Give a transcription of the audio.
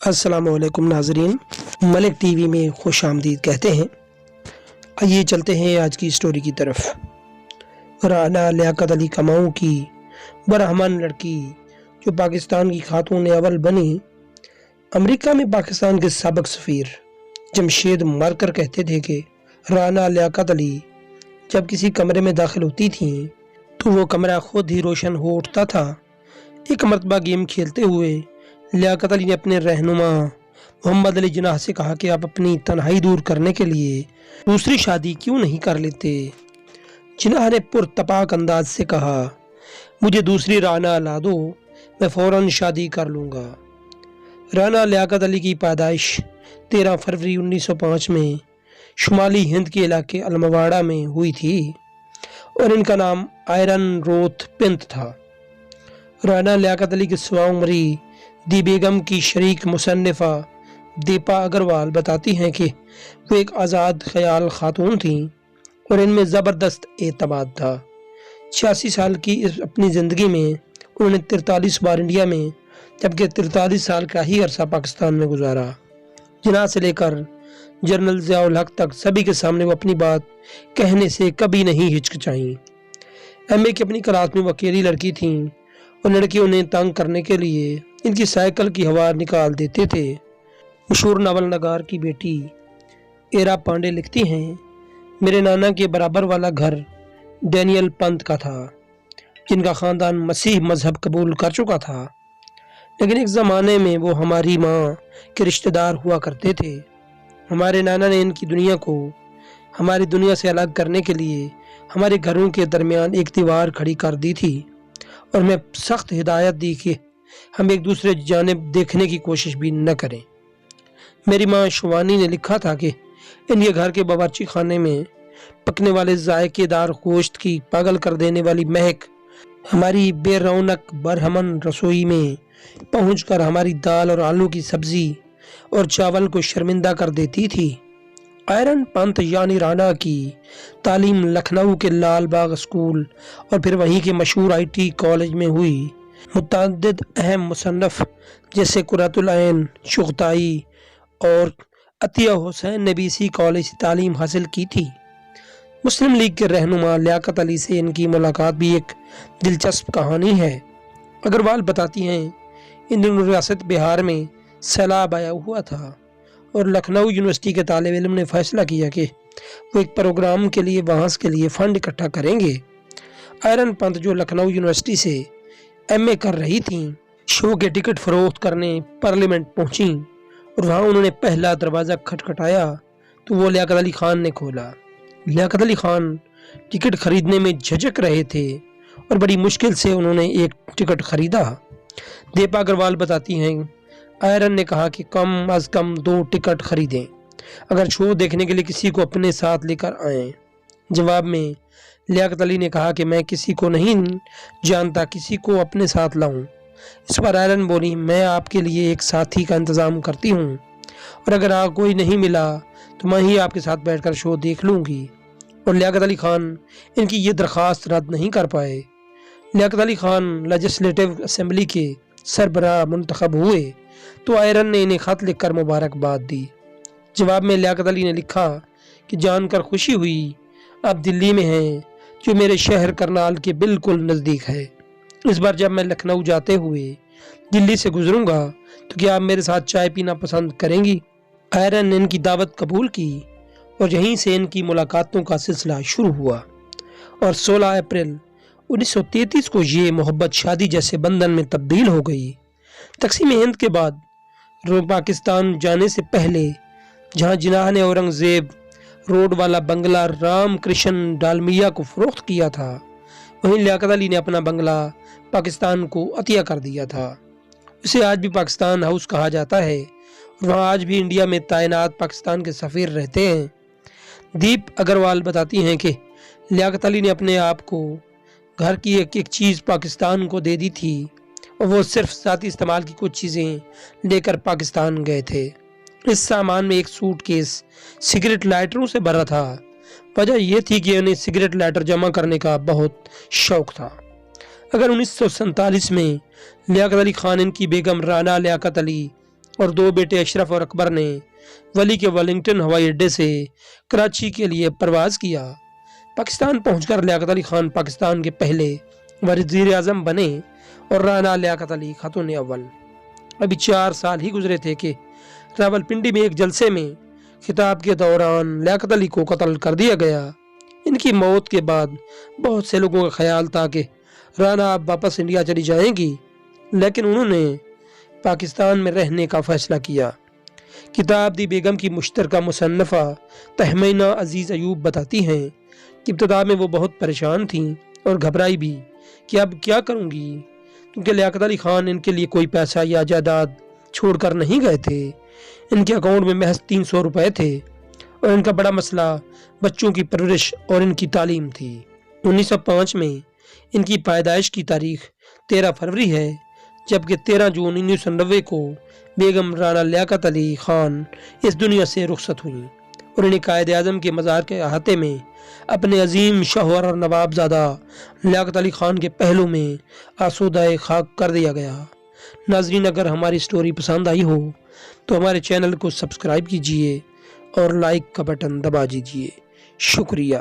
अस्सलाम वालेकुम नाजरीन, मलिक टीवी में खुश आमदीद कहते हैं। आइए चलते हैं आज की स्टोरी की तरफ। राना लियाकत अली कमाऊ की बरहमन लड़की जो पाकिस्तान की खातून अव्वल बनी। अमेरिका में पाकिस्तान के साबिक सफ़ीर जमशेद मारकर कहते थे कि राना लियाकत अली जब किसी कमरे में दाखिल होती थीं तो वो कमरा खुद ही रोशन हो उठता था। एक मरतबा गेम खेलते हुए लियाकत अली ने अपने रहनुमा मोहम्मद अली जिनाह से कहा कि आप अपनी तन्हाई दूर करने के लिए दूसरी शादी क्यों नहीं कर लेते। जिनाह ने पुरतपाक अंदाज से कहा, मुझे दूसरी राना ला दो, मैं फ़ौरन शादी कर लूँगा। राना लियाकत अली की पैदाइश 13 फरवरी 1905 में शुमाली हिंद के इलाके अलमवाड़ा में हुई थी और इनका नाम आयरन रोथ पिंत था। राना लियाकत अली की सिवा उमरी दी बेगम की शरीक मुसन्निफ़ा दीपा अग्रवाल बताती हैं कि वो एक आज़ाद ख्याल खातून थीं और इनमें ज़बरदस्त एतमाद था। 86 साल की इस अपनी ज़िंदगी में उन्होंने 43 बार इंडिया में जबकि 43 साल का ही अरसा पाकिस्तान में गुजारा। जिनाह से लेकर जनरल ज़ियाउल हक तक सभी के सामने वो अपनी बात कहने से कभी नहीं हिचकिचाईं। एमए की अपनी क्लास में वो अकेली लड़की थीं और लड़के उन्हें तंग करने के लिए इनकी साइकिल की हवा निकाल देते थे। मशहूर नावल नगार की बेटी एरा पांडे लिखती हैं, मेरे नाना के बराबर वाला घर डैनियल पंत का था जिनका ख़ानदान मसीह मजहब कबूल कर चुका था, लेकिन एक ज़माने में वो हमारी माँ के रिश्तेदार हुआ करते थे। हमारे नाना ने इनकी दुनिया को हमारी दुनिया से अलग करने के लिए हमारे घरों के दरमियान एक दीवार खड़ी कर दी थी और मैं सख्त हिदायत दी कि हम एक दूसरे जानिब देखने की कोशिश भी न करें। मेरी माँ शिवानी ने लिखा था कि इनके घर के बावर्ची खाने में पकने वाले जायकेदार गोश्त की पागल कर देने वाली महक हमारी बेरौनक बरहमन रसोई में पहुंचकर हमारी दाल और आलू की सब्जी और चावल को शर्मिंदा कर देती थी। आयरन पंत यानी राना की तालीम लखनऊ के लाल बाग स्कूल और फिर वहीं के मशहूर आईटी कॉलेज में हुई। मुतअद्दिद अहम मुसन्नफ़ जैसे कुर्रतुल ऐन शुग़ताई और अतिया हुसैन ने भी इसी कॉलेज से तालीम हासिल की थी। मुस्लिम लीग के रहनुमा लियाकत अली से इनकी मुलाकात भी एक दिलचस्प कहानी है। अग्रवाल बताती हैं, इन दिनों रियासत बिहार में सैलाब आया हुआ था और लखनऊ यूनिवर्सिटी के तालिब इल्म ने फैसला किया कि वो एक प्रोग्राम के लिए वहाँ के लिए फ़ंड इकट्ठा करेंगे। आयरन पंत जो लखनऊ यूनिवर्सिटी से एमए कर रही थीं, शो के टिकट फरोख्त करने पार्लियामेंट पहुंची और वहां उन्होंने पहला दरवाज़ा खटखटाया तो वो लियाकत अली खान ने खोला। लियाकत अली खान टिकट खरीदने में झिझक रहे थे और बड़ी मुश्किल से उन्होंने एक टिकट खरीदा। दीपा अग्रवाल बताती हैं, आयरन ने कहा कि कम अज़ कम 2 टिकट खरीदें अगर शो देखने के लिए किसी को अपने साथ लेकर आएँ। जवाब में लियाकत अली ने कहा कि मैं किसी को नहीं जानता, किसी को अपने साथ लाऊं। इस पर आयरन बोली, मैं आपके लिए एक साथी का इंतज़ाम करती हूं और अगर कोई नहीं मिला तो मैं ही आपके साथ बैठकर शो देख लूँगी। और लियाकत अली खान इनकी ये दरख्वास्त रद्द नहीं कर पाए। लियाकत अली खान लेजिस्लेटिव असम्बली के सरबराह मुंतखब हुए तो आयरन ने इन्हें ख़त लिखकर मुबारकबाद दी। जवाब में लियाकत अली ने लिखा कि जानकर खुशी हुई आप दिल्ली में हैं जो मेरे शहर करनाल के बिल्कुल नज़दीक है। इस बार जब मैं लखनऊ जाते हुए दिल्ली से गुजरूंगा तो क्या आप मेरे साथ चाय पीना पसंद करेंगी। आयरन ने इनकी दावत कबूल की और यहीं से इनकी मुलाकातों का सिलसिला शुरू हुआ और 16 अप्रैल 1933 को ये मोहब्बत शादी जैसे बंधन में तब्दील हो गई। तक़सीम हिंद के बाद पाकिस्तान जाने से पहले जहाँ जिनाह ने औरंगज़ेब रोड वाला बंगला राम कृष्ण डालमिया को फ़रोख्त किया था, वहीं लियाकत अली ने अपना बंगला पाकिस्तान को अतिया कर दिया था। इसे आज भी पाकिस्तान हाउस कहा जाता है और वहाँ आज भी इंडिया में तैनात पाकिस्तान के सफ़ीर रहते हैं। दीप अग्रवाल बताती हैं कि लियाकत अली ने अपने आप को घर की एक एक चीज़ पाकिस्तान को दे दी थी और वो सिर्फ ज़ाती इस्तेमाल की कुछ चीज़ें लेकर पाकिस्तान गए थे। इस सामान में एक सूटकेस सिगरेट लाइटरों से भरा था। वजह यह थी कि उन्हें सिगरेट लाइटर जमा करने का बहुत शौक था। अगर 1947 में लियाकत अली खान इनकी बेगम राना लियाकत अली اور 2 بیٹے اشرف اور اکبر نے ولی کے ویلنگٹن ہوائی اڈے سے کراچی کے لیے پرواز کیا۔ پاکستان پہنچ کر لیاقت علی خان پاکستان کے پہلے وزیر اعظم بنے اور رانا لیاقت علی خاتون اول۔ ابھی 4 سال ہی گزرے تھے کہ راولپنڈی میں ایک جلسے میں خطاب کے دوران لیاقت علی کو قتل کر دیا گیا۔ ان کی موت کے بعد بہت سے لوگوں کا خیال تھا کہ رانا اب واپس انڈیا چلی جائیں گی، لیکن انہوں نے پاکستان میں رہنے کا فیصلہ کیا۔ کتاب دی بیگم کی مشترکہ مصنفہ تہمینہ عزیز ایوب بتاتی ہیں کہ ابتدا میں وہ بہت پریشان تھیں اور گھبرائی بھی کہ اب کیا کروں گی، کیونکہ لیاقت علی خان ان کے لیے کوئی پیسہ یا جائیداد چھوڑ کر نہیں گئے تھے۔ ان کے اکاؤنٹ میں محض 300 روپے تھے اور ان کا بڑا مسئلہ بچوں کی پرورش اور ان کی تعلیم تھی۔ 1905 میں ان کی پیدائش کی تاریخ 13 فروری ہے، جبکہ 13 جون 1990 کو بیگم رانا لیاقت علی خان اس دنیا سے رخصت ہوئیں اور انہیں قائد اعظم کے مزار کے احاطے میں اپنے عظیم شوہر اور نواب زادہ لیاقت علی خان کے پہلو میں آسودہ خاک کر دیا گیا۔ ناظرین، اگر ہماری سٹوری پسند آئی ہو تو ہمارے چینل کو سبسکرائب کیجئے اور لائک کا بٹن دبا دیجئے۔ شکریہ۔